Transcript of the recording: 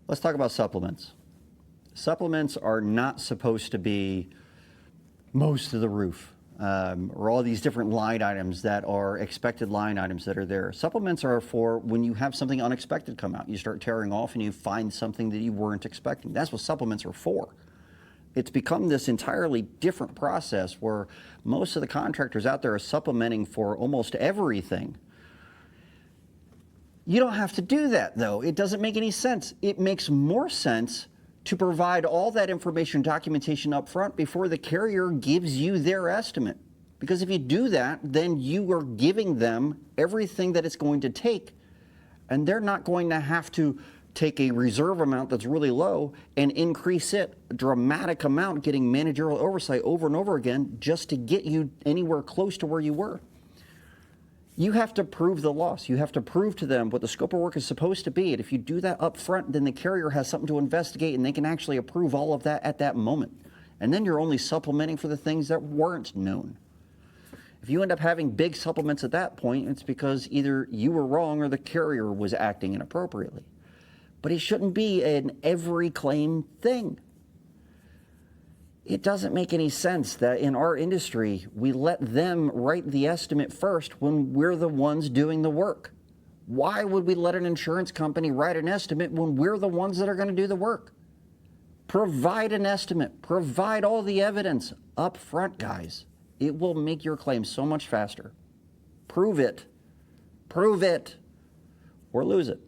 Let's talk about supplements. Supplements are not supposed to be most of the roof, or all these different line items that are expected line items that are there. Supplements are for when you have something unexpected come out. You start tearing off and you find something that you weren't expecting. That's what supplements are for. It's become this entirely different process where most of the contractors out there are supplementing for almost everything. You don't have to do that, though. It doesn't make any sense. It makes more sense to provide all that information, documentation up front before the carrier gives you their estimate. Because if you do that, then you are giving them everything that it's going to take, and they're not going to have to take a reserve amount that's really low and increase it a dramatic amount, getting managerial oversight over and over again just to get you anywhere close to where you were. You have to prove the loss. You have to prove to them what the scope of work is supposed to be. And if you do that up front, then the carrier has something to investigate and they can actually approve all of that at that moment. And then you're only supplementing for the things that weren't known. If you end up having big supplements at that point, it's because either you were wrong or the carrier was acting inappropriately. But it shouldn't be an every claim thing. It doesn't make any sense that in our industry, we let them write the estimate first when we're the ones doing the work. Why would we let an insurance company write an estimate when we're the ones that are going to do the work? Provide an estimate. Provide all the evidence up front, guys. It will make your claim so much faster. Prove it. Prove it. Or lose it.